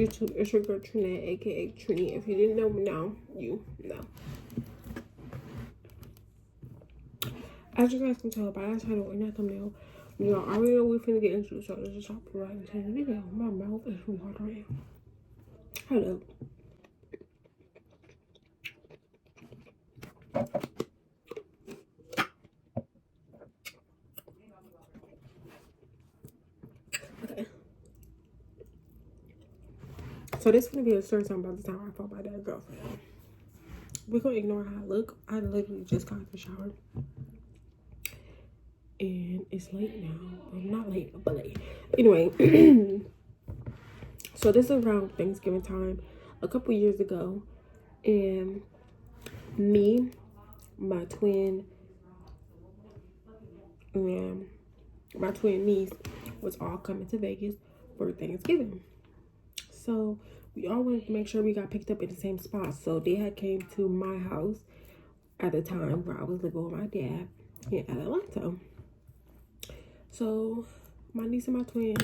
YouTube? It's your girl Trinette, aka Trini. If you didn't know me now, you know. As you guys can tell by that title and that thumbnail, you all already know we're finna get into, so let's just hop right into the video. My mouth is watering. Hello. Okay. So this is gonna be a story time by the time I fought my dad's girlfriend. We're gonna ignore how I look. I literally just got out the shower. And it's late now. Well, not late, but late. Anyway, so this is around Thanksgiving time a couple years ago. And me, my twin, and my twin niece was all coming to Vegas for Thanksgiving. So we all wanted to make sure we got picked up in the same spot. So they had came to my house at the time where I was living with my dad in Atlanta. So my niece and my twin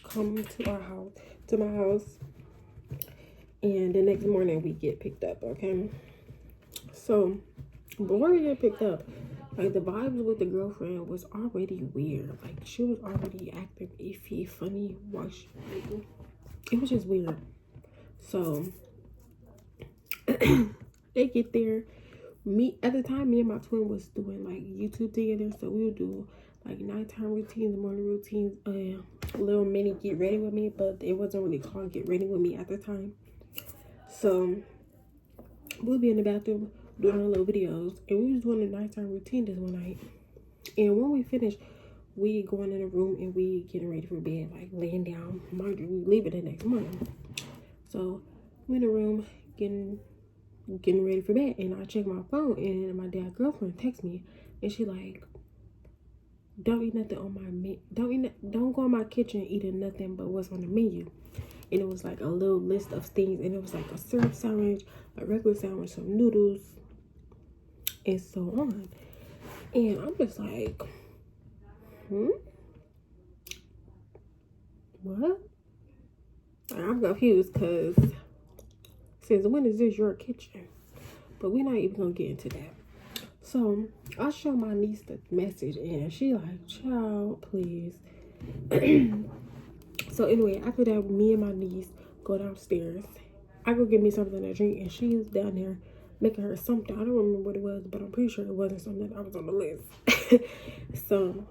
come to our house, to my house, and the next morning we get picked up, okay? So before we get picked up, like the vibes with the girlfriend was already weird. Like she was already acting iffy, funny, it was just weird. So they get there. At the time, me and my twin was doing like YouTube together, so we would do like nighttime routines, morning routines, little mini get ready with me, but it wasn't really called get ready with me at the time. So we'll be in the bathroom doing our little videos, and we was doing a nighttime routine this one night. And when we finished, we going in the room and we getting ready for bed, like laying down. Mind you, we leave it the next morning. So we in the room getting ready for bed, and I check my phone, and my dad's girlfriend texts me, and she like, don't eat nothing on my don't go in my kitchen eating nothing but what's on the menu. And it was like a little list of things, and it was like a syrup sandwich, a regular sandwich, some noodles, and so on. And I'm just like, what? I'm confused, because since when is this your kitchen? But we're not even gonna get into that. So I show my niece the message, and she like, child, please. So anyway, after that, me and my niece go downstairs. I go get me something to drink, and she's down there making her something. I don't remember what it was, but I'm pretty sure it wasn't something that was on the list. So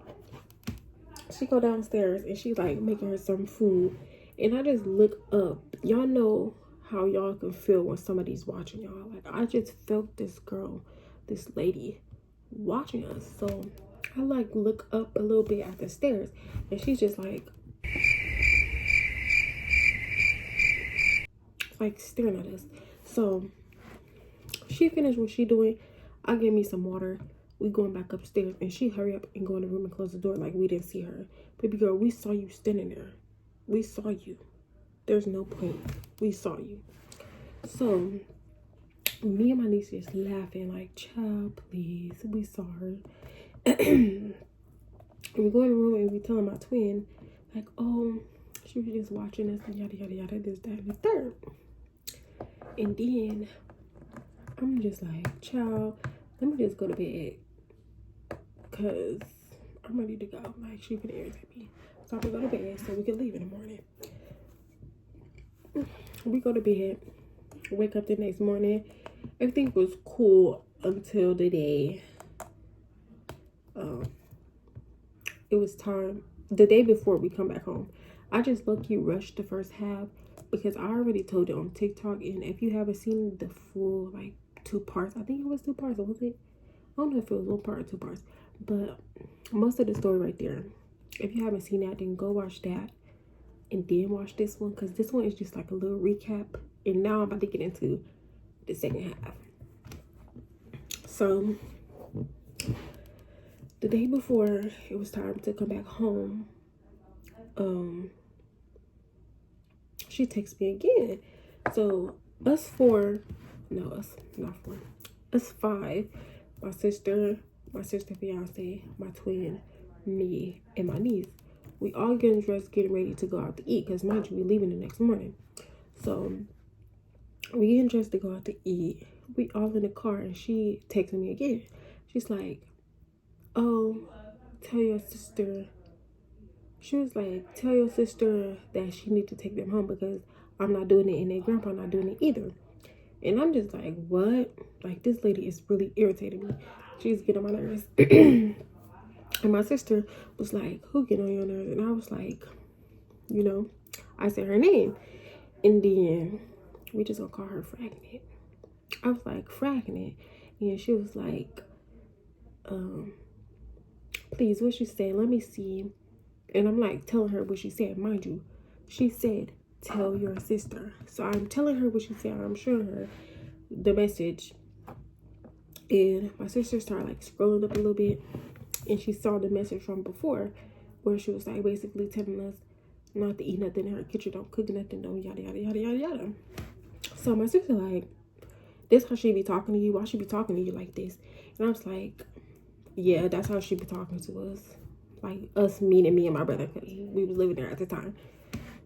she go downstairs, and she's like making her some food, and I just look up. Y'all know how y'all can feel when somebody's watching y'all. Like I just felt this girl, this lady watching us. So I like look up a little bit at the stairs, and she's just like staring at us. So she finished what she doing. I gave me some water. We going back upstairs, and she hurry up and go in the room and close the door like we didn't see her. Baby girl, we saw you standing there. We saw you. There's no point. We saw you. So me and my niece just laughing like, child, please, we saw her. And we go in the room, and we telling my twin like, oh, she was just watching us and yada yada yada, this, that, and the third. And then I'm just like, child, let me just go to bed, because I'm ready to go. Like, she could irritate me. So I'm gonna go to bed so we can leave in the morning. We go to bed, wake up the next morning. Everything was cool until the day. It was time, the day before we come back home. I just low-key rushed the first half because I already told it on TikTok. And if you haven't seen the full, like, 2 parts, I think it was 2 parts, was it? I don't know if it was 1 part or 2 parts, but most of the story right there. If you haven't seen that, then go watch that and then watch this one, because this one is just like a little recap. And now I'm about to get into the second half. So the day before it was time to come back home, she texts me again. So us 5, my sister fiance, my twin, me, and my niece, we all getting dressed, getting ready to go out to eat, because mind you, we leaving the next morning. So we getting dressed to go out to eat. We all in the car, and she texted me again. She's like, oh, tell your sister. She was like, tell your sister that she need to take them home because I'm not doing it and their grandpa not doing it either. And I'm just like, what? Like, this lady is really irritating me. She's getting on my nerves. And my sister was like, who get on your nerves? And I was like, you know, I said her name. And then we just gonna call her Fragment. I was like, Fragment. And she was like, please, what she said? Let me see. And I'm like telling her what she said. Mind you, she said, tell your sister. So I'm telling her what she said. I'm showing her the message. And my sister started like scrolling up a little bit. And she saw the message from before where she was like basically telling us not to eat nothing in her kitchen, don't cook nothing, don't yada yada yada yada yada. So my sister like, this how she be talking to you? Why she be talking to you like this? And I was like, yeah, that's how she be talking to us. Like us, meaning me and my brother, because we was living there at the time.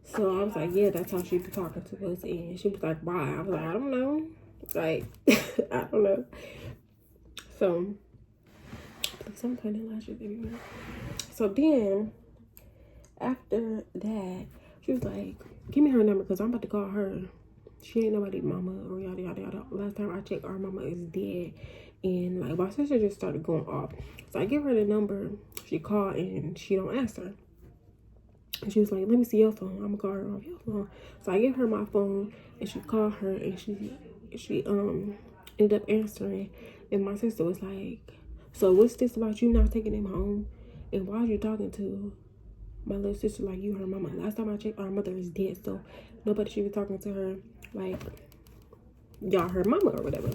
So I was like, yeah, that's how she be talking to us. And she was like, why? I was like, I don't know. Like, I don't know. So, please, I'm cutting lashes everywhere. So then, after that, she was like, give me her number because I'm about to call her. She ain't nobody mama or yada yada yada. Last time I checked, our mama is dead. And like my sister just started going off. So I give her the number. She called and she don't answer. And she was like, let me see your phone. I'm gonna call her off your phone. So I give her my phone and she called her and she ended up answering. And my sister was like, so what's this about you not taking him home? And why are you talking to my little sister like you her mama? Last time I checked, our mother is dead, so nobody should be talking to her like y'all her mama or whatever.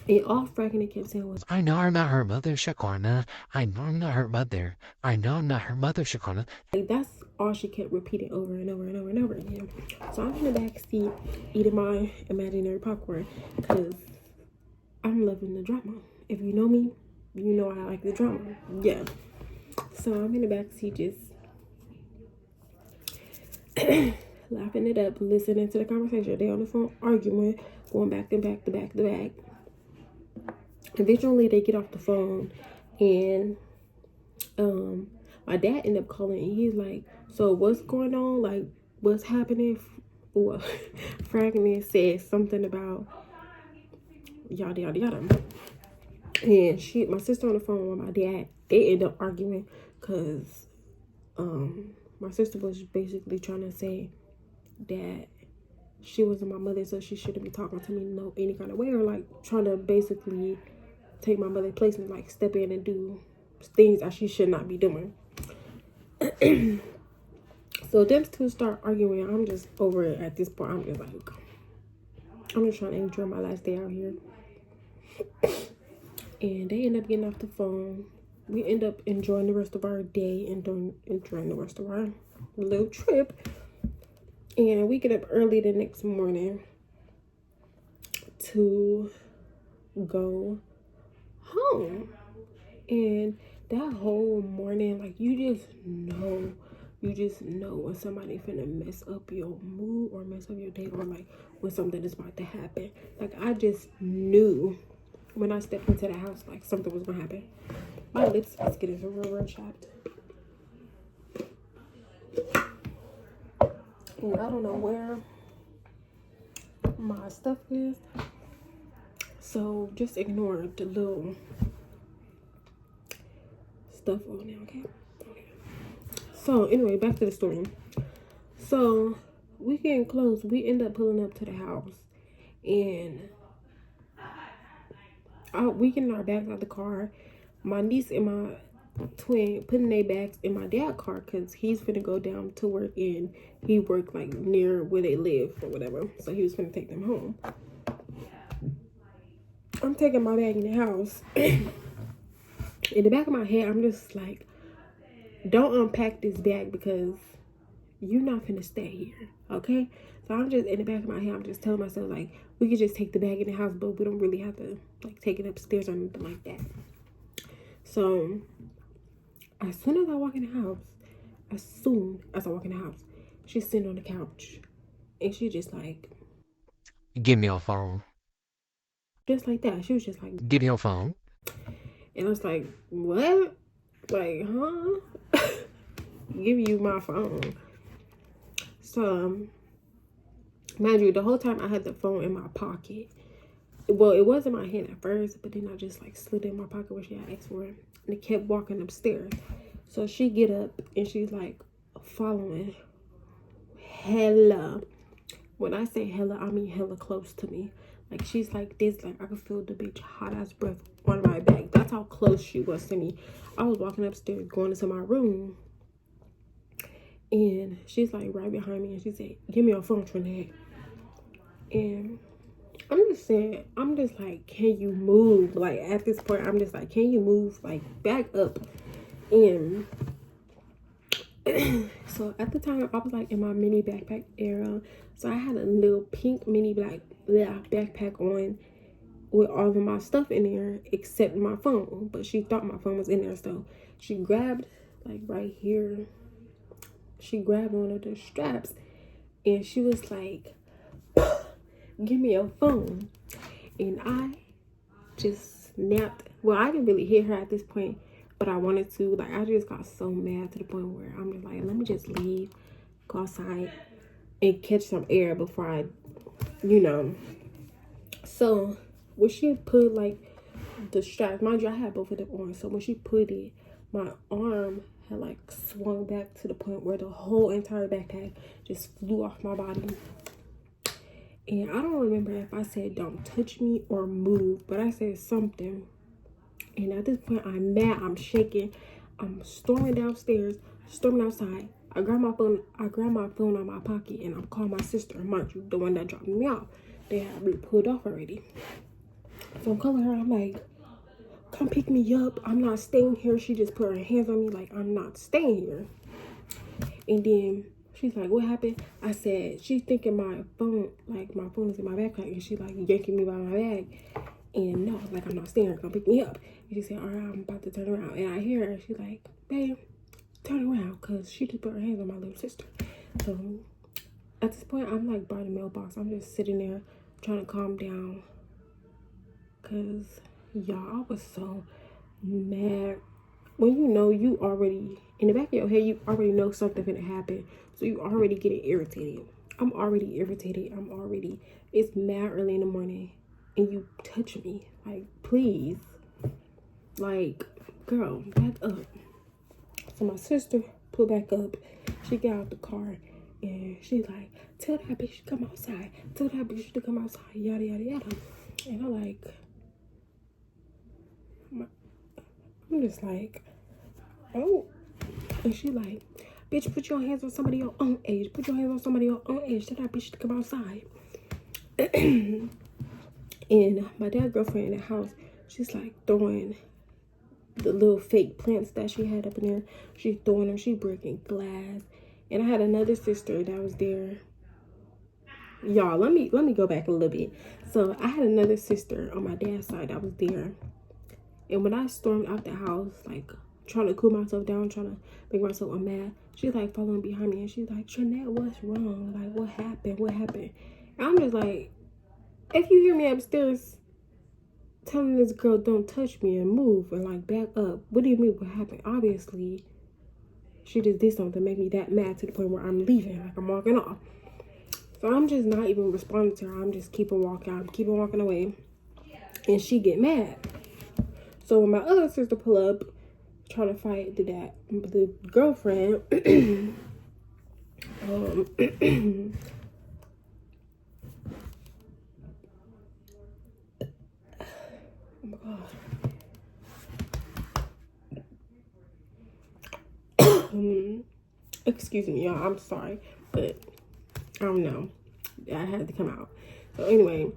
And all Fragment kept saying was, I know I'm not her mother, Shaquana. I know I'm not her mother. I know I'm not her mother, Shaquana. like, that's all she kept repeating over and over and over and over again. So I'm in the back seat eating my imaginary popcorn because I'm loving the drama. If you know me, you know I like the drama. Yeah. So I'm in the back seat just laughing it up, listening to the conversation. They on the phone arguing, going back to back to back to back. Eventually they get off the phone and my dad ended up calling and he's like, so what's going on? Like, what's happening? Well, Fragment said something about yada yada yada. And my sister on the phone with my dad, they end up arguing because my sister was basically trying to say that she wasn't my mother, so she shouldn't be talking to me no any kind of way, or like trying to basically take my mother's place and like step in and do things that she should not be doing. So them two start arguing. I'm just over it at this point. I'm just like, I'm just trying to enjoy my last day out here. And they end up getting off the phone. We end up enjoying the rest of our day and enjoying the rest of our little trip. And we get up early the next morning to go home. And that whole morning, like, you just know when somebody finna mess up your mood or mess up your day, or like when something is about to happen. Like, I just knew when I stepped into the house, like, something was gonna happen. My lips is getting real chapped. And I don't know where my stuff is, so just ignore the little stuff on there, okay? So anyway, back to the story. So we getting close. We end up pulling up to the house, and we getting our bags out of the car. My niece and my twin putting their bags in my dad's car because he's finna go down to work, and he worked like near where they live or whatever. So he was finna take them home. I'm taking my bag in the house. In the back of my head, I'm just like, don't unpack this bag because you're not finna stay here, okay? So I'm just, in the back of my head, I'm just telling myself, like, we could just take the bag in the house, but we don't really have to, like, take it upstairs or anything like that. So as soon as I walk in the house, she's sitting on the couch And she just like, Give me your phone. just like that. She was just like, Give me your phone. and I was like, what? Like, huh? Give you my phone. So, mind you, the whole time I had the phone in my pocket. Well, it was in my hand at first, but then I just like slid it in my pocket where she had asked for it. And it kept walking upstairs. So she get up and she's like following hella. When I say hella, I mean hella close to me. Like she's like this, like I could feel the bitch hot ass breath on my back. That's how close she was to me. I was walking upstairs going into my room. And she's like right behind me and she said, give me your phone, Trinidad. And I'm just saying, I'm just like, can you move? Like at this point, I'm just like, can you move? Like back up. And so at the time, I was like in my mini backpack era. So I had a little pink mini black backpack on with all of my stuff in there except my phone. But she thought my phone was in there. So she grabbed like right here. She grabbed one of the straps and she was like, give me your phone. And I just snapped. Well, I didn't really hit her at this point, but I wanted to. Like, I just got so mad to the point where I'm just like, let me just leave, go outside, and catch some air before I, you know. So, when she put, like, the straps, mind you, I had both of them on. So, when she put it, my arm had, like, swung back to the point where the whole entire backpack just flew off my body. And I don't remember if I said don't touch me or move, but I said something. And at this point, I'm mad, I'm shaking, I'm storming downstairs, storming outside. I grab my phone out of my pocket, and I'm calling my sister, mind you, the one that dropped me off. They had me pulled off already. So I'm calling her, I'm like, come pick me up. I'm not staying here. She just put her hands on me like, I'm not staying here. And then she's like, what happened? I said, she's thinking my phone is in my backpack. And she's like yanking me by my bag. And no, like, I'm not staying here. Come pick me up. And she said, all right, I'm about to turn around. And I hear her. She's like, babe, turn around. Because she just put her hands on my little sister. So at this point, I'm like by the mailbox. I'm just sitting there trying to calm down. Because, y'all, I was so mad. When you know, you already, in the back of your head, you already know something gonna happen. So you already getting irritated. I'm already irritated. It's mad early in the morning. And you touch me. Like, please. Like, girl, back up. So my sister pulled back up. She got out the car. And she's like, tell that bitch to come outside. Tell that bitch to come outside. Yada, yada, yada. And I'm like, I'm just like, oh. And she like, bitch, put your hands on somebody your own age. Put your hands on somebody your own age. Tell that bitch to come outside. And my dad's girlfriend in the house, she's like throwing the little fake plants that she had up in there. She's throwing them. She breaking glass. And I had another sister that was there. Y'all, let me go back a little bit. So I had another sister on my dad's side that was there. And when I stormed out the house, like trying to cool myself down, trying to make myself mad, she's like following behind me and she's like, Trinette, what's wrong? Like, what happened? And I'm just like, if you hear me upstairs telling this girl don't touch me and move and like back up, what do you mean what happened? Obviously, she just did something to make me that mad to the point where I'm leaving, like I'm walking off. So I'm just not even responding to her. I'm just keeping walking away. And she get mad. So when my other sister pull up, trying to fight the girlfriend, oh my god. Excuse me, y'all. I'm sorry, but I don't know. I had to come out. So anyway,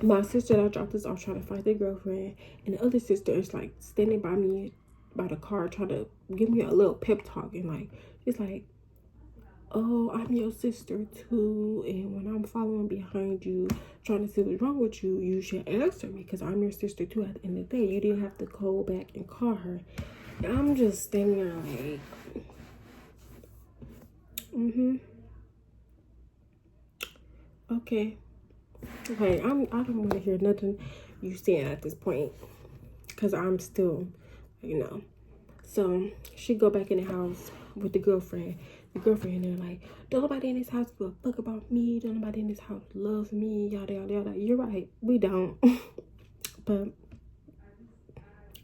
my sister that dropped us off trying to fight their girlfriend, and the other sister is like standing by me by the car trying to give me a little pep talk, and like she's like, oh, I'm your sister too, and when I'm following behind you trying to see what's wrong with you, you should answer me because I'm your sister too. At the end of the day, you didn't have to call back and call her. And I'm just standing there like, Okay. Okay, I don't want to hear nothing you saying at this point. Because I'm still, you know. So she go back in the house with the girlfriend. The girlfriend and they're like, don't nobody in this house give a fuck about me. Don't nobody in this house love me. Yada yada yada. You're right. We don't. But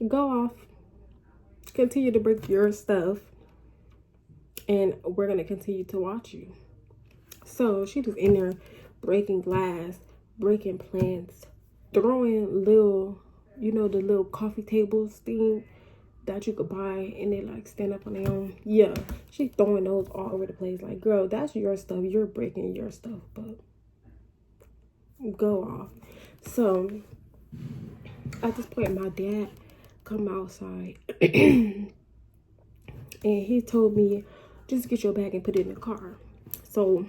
go off. Continue to break your stuff. And we're gonna continue to watch you. So she just in there breaking glass, breaking plants, throwing little, you know, the little coffee tables thing that you could buy and they like stand up on their own. Yeah, she's throwing those all over the place. Like, girl, that's your stuff. You're breaking your stuff, but go off. So at this point, my dad come outside and he told me, just get your bag and put it in the car. So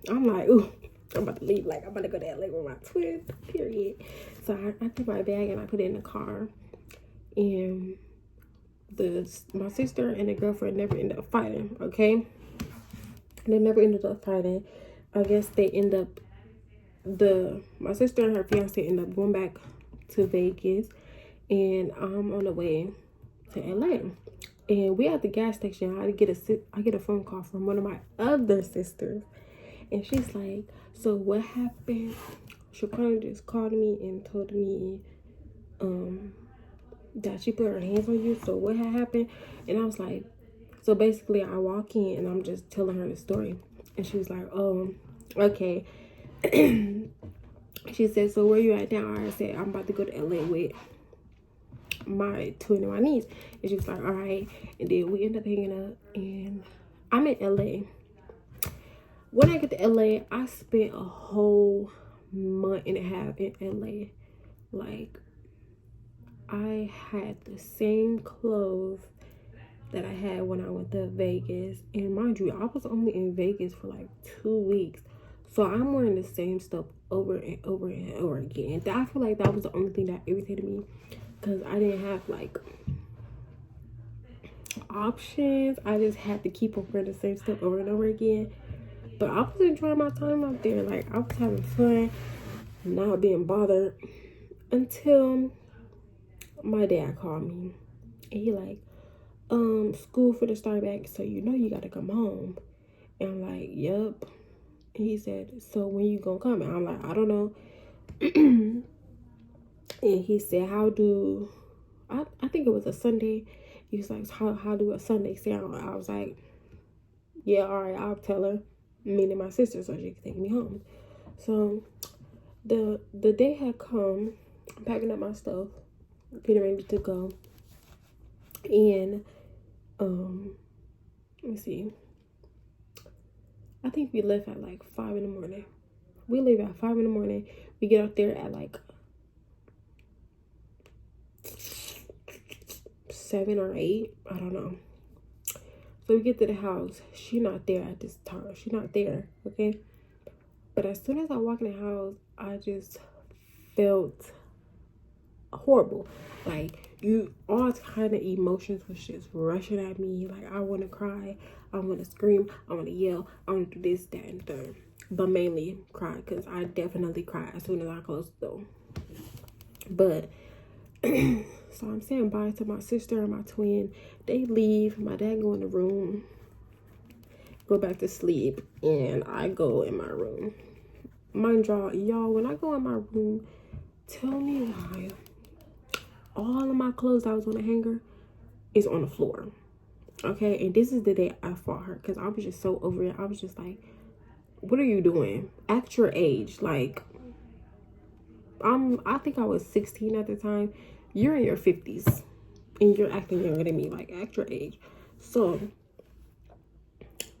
I'm like, ooh, I'm about to leave. Like, I'm about to go to LA with my twin, period. So I took my bag and I put it in the car. And my sister and the girlfriend never ended up fighting, okay? They never ended up fighting. I guess they end up, my sister and her fiance end up going back to Vegas. And I'm on the way to LA. And we at the gas station. I get a phone call from one of my other sisters. And she's like, so what happened? Shaquana just called me and told me that she put her hands on you. So what had happened? And I was like, so basically I walk in and I'm just telling her the story. And she was like, oh, okay. She said, so where you at now? I said, I'm about to go to LA with my twin and my niece. And she was like, all right. And then we ended up hanging up and I'm in LA. When I get to LA, I spent a whole month and a half in LA. Like, I had the same clothes that I had when I went to Vegas. And mind you, I was only in Vegas for like 2 weeks. So I'm wearing the same stuff over and over and over again. I feel like that was the only thing that irritated me. Because I didn't have like options. I just had to keep on wearing the same stuff over and over again. But I was enjoying my time out there. Like, I was having fun, not being bothered. Until my dad called me. And he like, school for the start back, so you know you gotta come home. And I'm like, yep. And he said, so when you gonna come? And I'm like, I don't know. And he said, I think it was a Sunday. He was like, how do a Sunday sound? I was like, yeah, all right, I'll tell her, meaning my sister, so she can take me home. So the day had come. I'm packing up my stuff, getting ready to go. And let me see. I think we left at like 5 in the morning. We leave at 5 in the morning. We get out there at like 7 or 8. I don't know. So we get to the house. She not there at this time. She not there, okay? But as soon as I walk in the house, I just felt horrible. Like, all kind of emotions was just rushing at me. Like, I want to cry, I want to scream, I want to yell, I want to do this, that, and third. But mainly cry, because I definitely cried as soon as I closed the door. But so I'm saying bye to my sister and my twin. They leave. My dad go in the room, go back to sleep, and I go in my room. Mind y'all, when I go in my room, tell me why all of my clothes that was on the hanger is on the floor. Okay, and this is the day I fought her, because I was just so over it. I was just like, what are you doing? At your age, like, I think I was 16 at the time. You're in your 50s and you're acting younger than me, like, at your age. So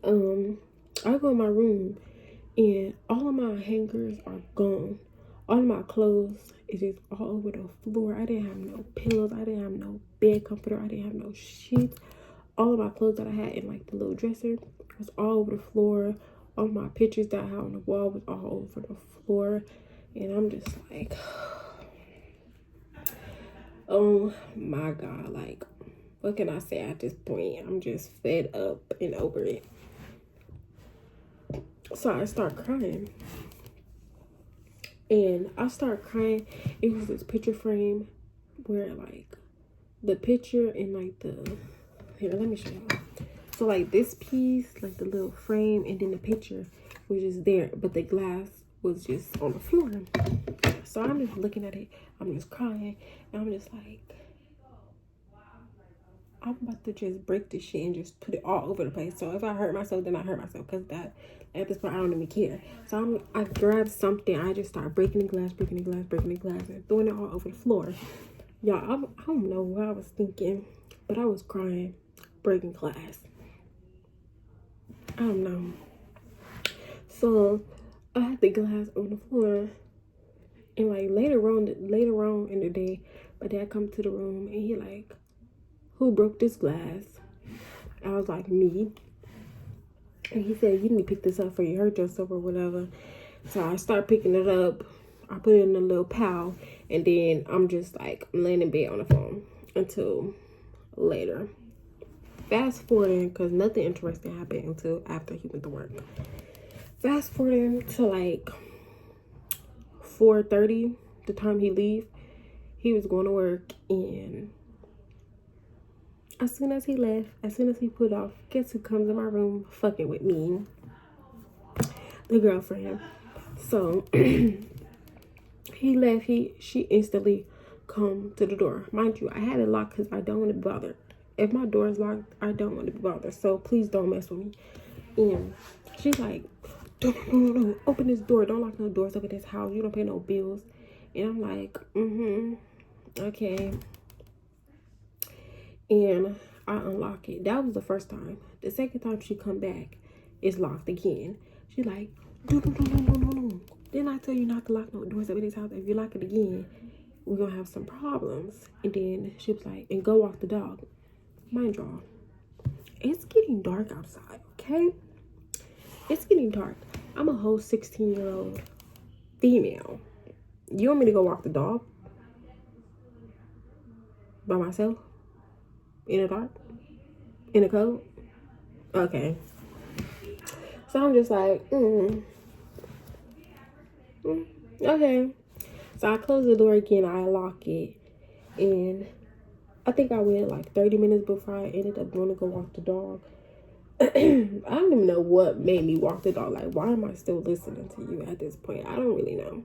I go in my room and all of my hangers are gone. All of my clothes is just all over the floor. I didn't have no pillows. I didn't have no bed comforter. I didn't have no sheets. All of my clothes that I had in like the little dresser was all over the floor. All my pictures that I had on the wall was all over the floor. And I'm just like, oh my God. Like, what can I say at this point? I'm just fed up and over it. So I start crying. And I started crying. It was this picture frame where like the picture and like the, here, let me show y'all. So like this piece, like the little frame, and then the picture was just there, but the glass was just on the floor. So I'm just looking at it, I'm just crying, and I'm just like, I'm about to just break this shit and just put it all over the place. So if I hurt myself, then I hurt myself, because that, at this point, I don't even care. So I grabbed something, I just started breaking the glass, and throwing it all over the floor. Y'all, I don't know what I was thinking, but I was crying, breaking glass. I don't know. So I had the glass on the floor, and like later on in the day, my dad come to the room and he like, who broke this glass? I was like, me. And he said, you need to pick this up for you hurt yourself or whatever. So I start picking it up. I put it in a little pile, and then I'm just like laying in bed on the phone until later. Fast forwarding, because nothing interesting happened until after he went to work. Fast forwarding to like 4:30, the time he leave. He was going to work, and as soon as he left, as soon as he put off, guess who comes in my room fucking with me? The girlfriend. So he left. She instantly come to the door. Mind you, I had it locked because I don't want to be bothered. If my door is locked, I don't want to be bothered. So please don't mess with me. And she's like, no, open this door. Don't lock no doors up in this house. You don't pay no bills. And I'm like, okay. And I unlock it. That was the first time. The second time she come back, it's locked again. She like, no. Didn't I tell you not to lock no doors up in this house? If you lock it again, we're gonna have some problems. And then she was like, and go walk the dog. Mind y'all, it's getting dark outside, okay? It's getting dark. I'm a whole 16-year-old female. You want me to go walk the dog? By myself? In the dark? In the cold? Okay. So I'm just like, okay. So I close the door again, I lock it, and I think I went like 30 minutes before I ended up going to go walk the dog. I don't even know what made me walk the dog. Like, why am I still listening to you at this point? I don't really know.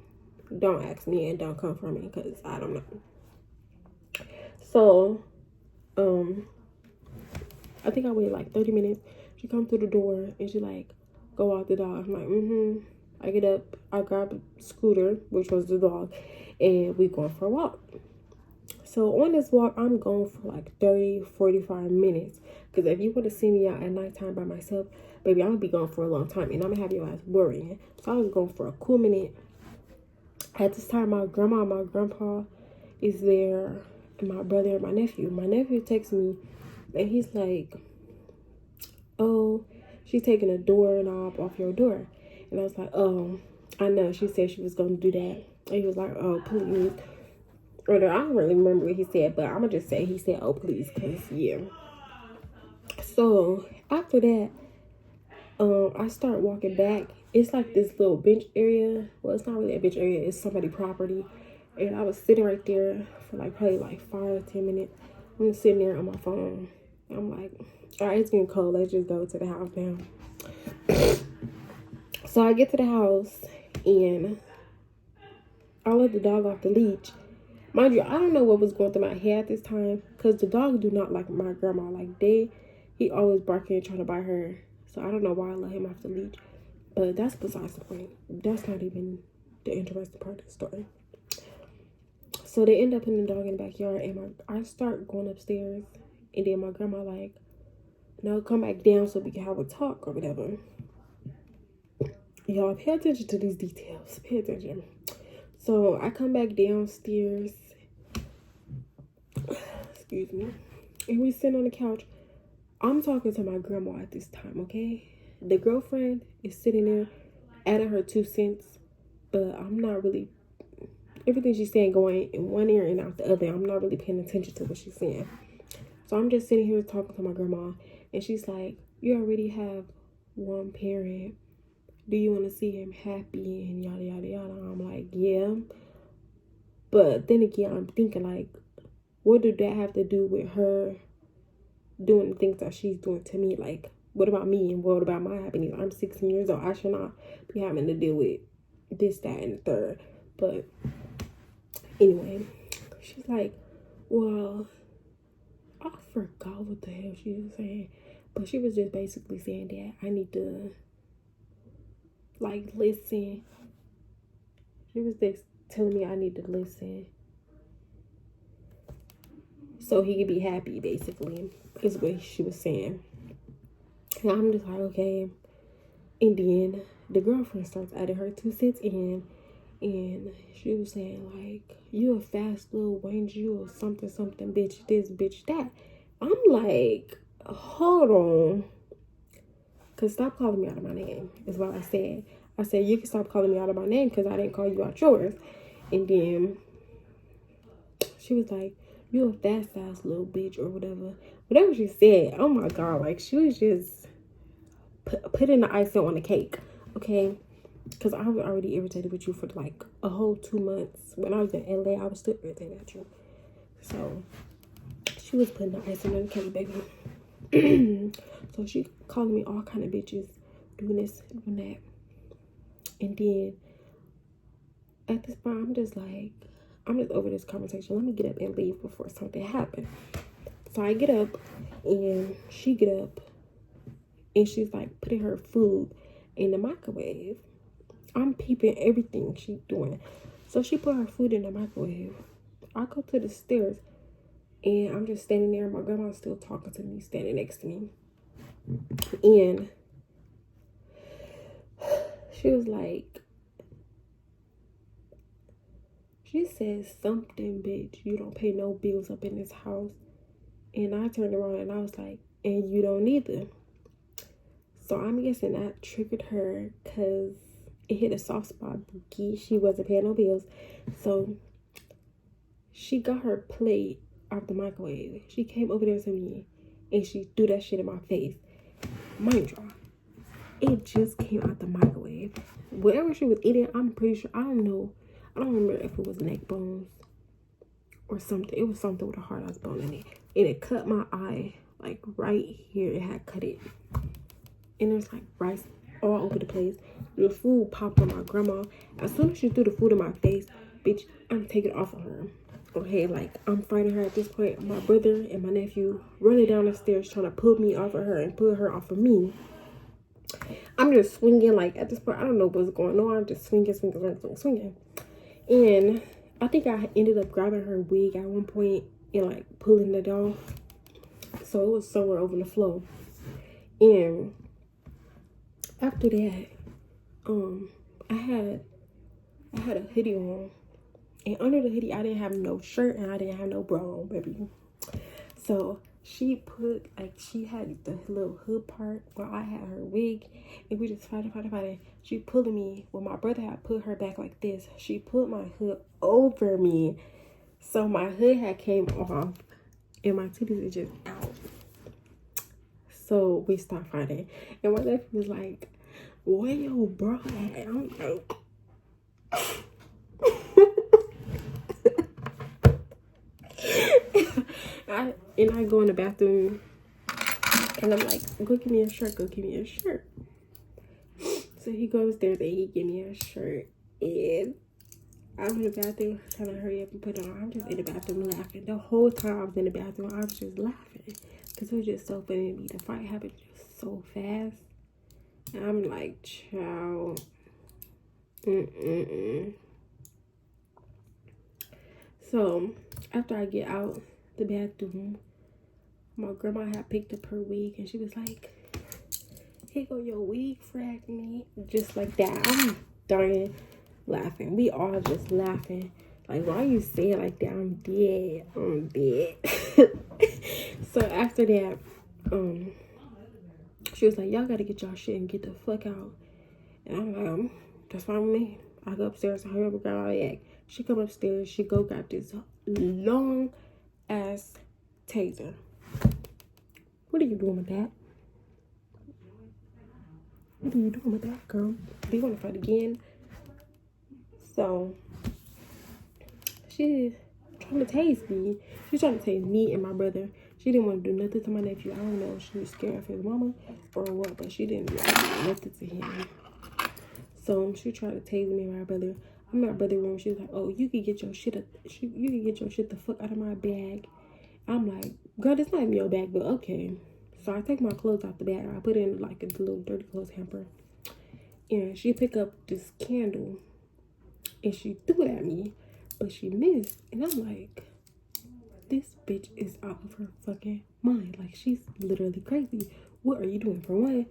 Don't ask me and don't come for me, because I don't know. So, I think I waited like 30 minutes. She come through the door and she like, go walk the dog. I'm like, I get up, I grab a scooter, which was the dog, and we going for a walk. So on this walk, I'm going for like 30-45 minutes. Because if you would have seen me out at nighttime by myself, baby, I'm going to be gone for a long time. And I'm going to have your ass worrying. So I was going for a cool minute. At this time, my grandma and my grandpa is there. And my brother and my nephew. My nephew texts me. And he's like, oh, she's taking a doorknob off your door. And I was like, oh, I know. She said she was going to do that. And he was like, oh, please. Or I don't really remember what he said, but I'm going to just say he said, oh, please, because, yeah. So, after that, I start walking back. It's like this little bench area. Well, it's not really a bench area. It's somebody's property. And I was sitting right there for like probably like 5 or 10 minutes. I'm sitting there on my phone. I'm like, all right, it's getting cold. Let's just go to the house now. So, I get to the house, and I let the dog off the leash. Mind you, I don't know what was going through my head at this time, because the dog do not like my grandma. Like, he always barking and trying to bite her. So I don't know why I let him off the leash. But that's besides the point. That's not even the interesting part of the story. So they end up in the dog in the backyard, and I start going upstairs, and then my grandma like, no, come back down so we can have a talk or whatever. Y'all, pay attention to these details. Pay attention. So I come back downstairs, excuse me, and we sit on the couch. I'm talking to my grandma at this time, okay? The girlfriend is sitting there adding her 2 cents, but I'm not really, everything she's saying going in one ear and out the other. I'm not really paying attention to what she's saying. So I'm just sitting here talking to my grandma, and she's like, you already have one parent. do you want to see him happy and yada yada yada. I'm like, yeah. But then again, I'm thinking like, what did that have to do with her doing the things that she's doing to me? Like, what about me and what about my happiness? I'm 16 years old. I should not be having to deal with this, that, and the third. But anyway, she's like, well, I forgot what the hell she was saying. But she was just basically saying that I need to, like, listen. She was just telling me I need to listen so he could be happy, basically, is what she was saying. And I'm just like, okay. And then the girlfriend starts adding her 2 cents in. And she was saying, like, you a fast little wench, you a something, something, bitch, this, bitch, that. I'm like, hold on. Because stop calling me out of my name, is what I said. I said, you can stop calling me out of my name because I didn't call you out yours. And then she was like, you a fast ass little bitch or whatever. Whatever she said, oh my God, like, she was just putting the icing on the cake, okay? Because I was already irritated with you for like a whole 2 months. When I was in LA, I was still irritated at you. So she was putting the icing on the cake, baby. So she calling me all kind of bitches, doing this, doing that. And then at this point, I'm just over this conversation. Let me get up and leave before something happens. So I get up and she get up and she's like putting her food in the microwave. I'm peeping everything she's doing. So she put her food in the microwave. I go to the stairs and I'm just standing there. My grandma's still talking to me, standing next to me. And she was like, she says something, bitch, you don't pay no bills up in this house. And I turned around and I was like, and you don't either. So I'm guessing that triggered her because it hit a soft spot. She wasn't paying no bills. So she got her plate out the microwave. She came over there to me and she threw that shit in my face. Mind you, it just came out the microwave. Whatever she was eating, I'm pretty sure, I don't know. I don't remember if it was neck bones or something. It was something with a hard ass bone in it. And it cut my eye, like right here. It had cut it. And there's like rice all over the place. The food popped on my grandma. As soon as she threw the food in my face, bitch, I'm taking it off of her. Okay, like, I'm fighting her at this point. My brother and my nephew running down the stairs trying to pull me off of her and pull her off of me. I'm just swinging, like, at this point, I don't know what's going on. I'm just swinging. And I think I ended up grabbing her wig at one point and, like, pulling it off. So it was somewhere over the floor. And after that, I had a hoodie on. And under the hoodie, I didn't have no shirt and I didn't have no bra on, baby. So she put, like, she had the little hood part while I had her wig. And we just fighting. She pulling me. Well, my brother had put her back like this. She put my hood over me. So my hood had came off. And my titties are just out. So we stopped fighting. And my nephew was like, where your bra at? I'm like... I go in the bathroom and I'm like, go give me a shirt. So he goes there and he give me a shirt. And I'm in the bathroom trying to hurry up and put it on. I'm just in the bathroom laughing. The whole time I was in the bathroom, I was just laughing. Because it was just so funny to me. The fight happened just so fast. And I'm like, child. So, after I get out the bathroom, my grandma had picked up her wig and she was like, here go your wig, fragment. Just like that. I'm dying laughing. We all just laughing. Like, why you say it like that? I'm dead. So after that, she was like, y'all gotta get y'all shit and get the fuck out. And I'm like, that's fine with me. I go upstairs, I hurry up and grab my bag. She come upstairs, she go grab this long ass taser. What are you doing with that? What are you doing with that, girl? Do you want to fight again? So she's trying to tase me. She's trying to tase me and my brother. She didn't want to do nothing to my nephew. I don't know if she was scared of his mama or what, but she didn't really do nothing to him. So she tried to tase me and my brother. I'm in my brother's room. She was like, "Oh, you can get your shit. You can get your shit the fuck out of my bag." I'm like, "Girl, it's not in your bag, but okay." So I take my clothes out the bag. I put it in like a little dirty clothes hamper. And she picked up this candle and she threw it at me, but she missed. And I'm like, this bitch is out of her fucking mind. Like, she's literally crazy. What are you doing? For one,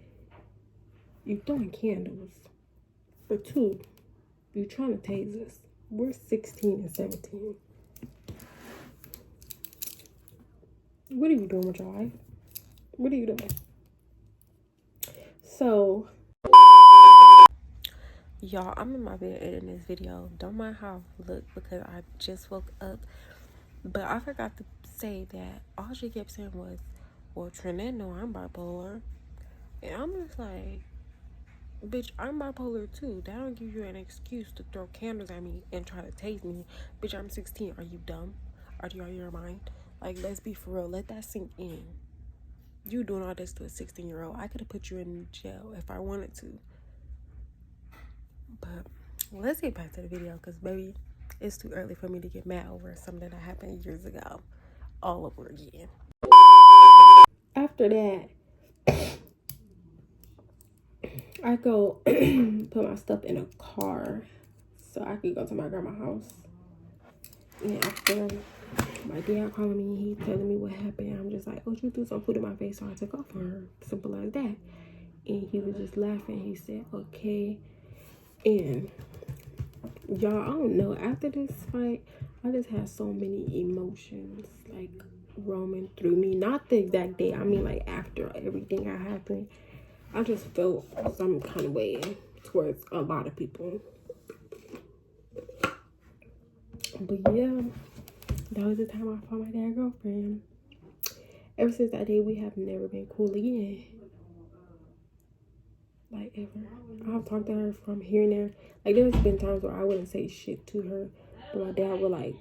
you throwing candles. For two, you trying to tase us. We're 16 and 17. What are you doing with your life? What are you doing? So, y'all, I'm in my bed editing this video. Don't mind how I look because I just woke up. But I forgot to say that all she kept saying was, "Well, Trinette, no, I'm bipolar." And I'm just like, bitch, I'm bipolar too. That don't give you an excuse to throw candles at me and try to tase me. Bitch, I'm 16. Are you dumb? Are you out of your mind? Like, let's be for real. Let that sink in. You doing all this to a 16-year-old. I could have put you in jail if I wanted to. But let's get back to the video because, baby, it's too early for me to get mad over something that happened years ago all over again. After that, I go put my stuff in a car so I could go to my grandma's house. And after my dad calling me, he telling me what happened. I'm just like, "Oh, you threw some food in my face, so I took off on her." Simple as that. And he was just laughing. He said, "Okay." And y'all, I don't know. After this fight, I just had so many emotions like roaming through me. Not the exact day. I mean, like after everything that happened, I just felt some kind of way towards a lot of people. But yeah, that was the time I found my dad's girlfriend. Ever since that day, we have never been cool again. Like, ever. I've talked to her from here and there. Like, there's been times where I wouldn't say shit to her, but my dad would like,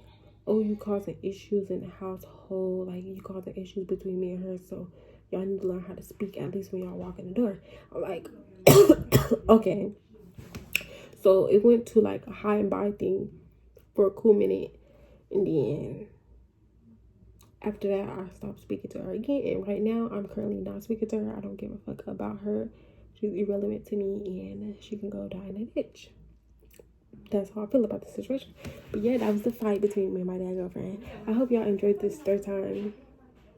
"Oh, you causing issues in the household. Like, you causing issues between me and her, so y'all need to learn how to speak at least when y'all walk in the door." I'm like, okay. So it went to like a high and by thing for a cool minute, and then after that I stopped speaking to her again. And right now I'm currently not speaking to her. I don't give a fuck about her. She's irrelevant to me and she can go die in a ditch. That's how I feel about the situation. But yeah, that was the fight between me and my dad's girlfriend. I hope y'all enjoyed this third time.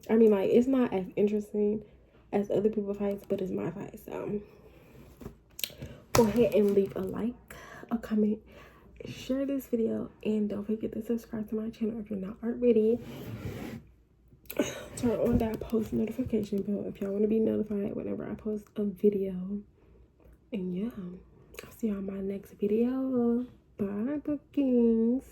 I mean, like, it's not as interesting as other people's fights, but it's my fight. So go ahead and leave a like, a comment, share this video, and don't forget to subscribe to my channel if you're not already. Turn on that post notification bell if y'all want to be notified whenever I post a video. And yeah, I'll see y'all in my next video. Bye, bookings.